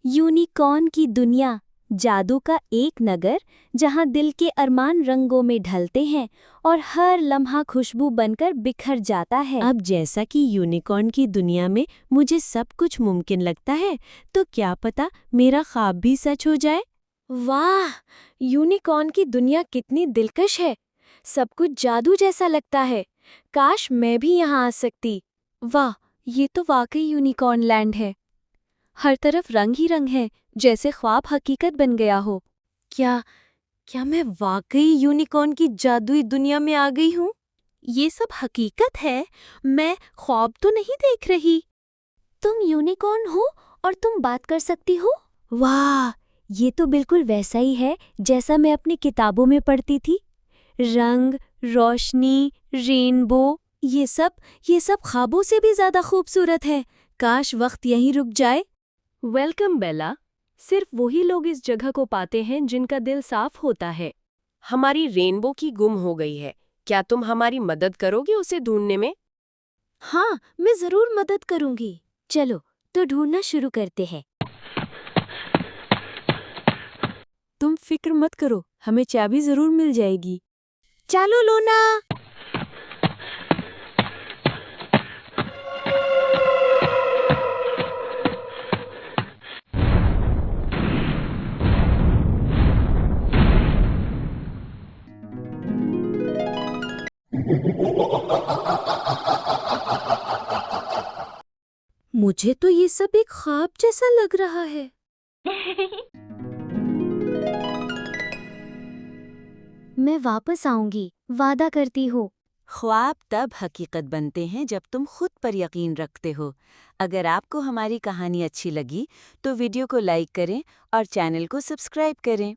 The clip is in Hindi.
यूनिकॉर्न की दुनिया, जादू का एक नगर जहां दिल के अरमान रंगों में ढलते हैं और हर लम्हा खुशबू बनकर बिखर जाता है। अब जैसा कि यूनिकॉर्न की दुनिया में मुझे सब कुछ मुमकिन लगता है, तो क्या पता मेरा ख्वाब भी सच हो जाए। वाह, यूनिकॉर्न की दुनिया कितनी दिलकश है। सब कुछ जादू जैसा लगता है। काश मैं भी यहाँ आ सकती। वाह, ये तो वाकई यूनिकॉर्न लैंड है। हर तरफ रंग ही रंग है, जैसे ख्वाब हकीकत बन गया हो। क्या मैं वाकई यूनिकॉर्न की जादुई दुनिया में आ गई हूँ? ये सब हकीकत है, मैं ख्वाब तो नहीं देख रही। तुम यूनिकॉर्न हो और तुम बात कर सकती हो? वाह, ये तो बिल्कुल वैसा ही है जैसा मैं अपनी किताबों में पढ़ती थी। रंग, रोशनी, रेनबो, ये सब ख्वाबों से भी ज्यादा खूबसूरत है। काश वक्त यहीं रुक जाए। वेलकम बेला। सिर्फ वही लोग इस जगह को पाते हैं जिनका दिल साफ होता है। हमारी रेनबो की गुम हो गई है। क्या तुम हमारी मदद करोगे उसे ढूंढने में? हाँ, मैं जरूर मदद करूंगी। चलो, तो ढूंढना शुरू करते हैं। तुम फिक्र मत करो, हमें चाबी जरूर मिल जाएगी। चलो लोना। मुझे तो ये सब एक ख्वाब जैसा लग रहा है। मैं वापस आऊंगी, वादा करती हूँ। ख्वाब तब हकीकत बनते हैं जब तुम खुद पर यकीन रखते हो। अगर आपको हमारी कहानी अच्छी लगी तो वीडियो को लाइक करें और चैनल को सब्सक्राइब करें।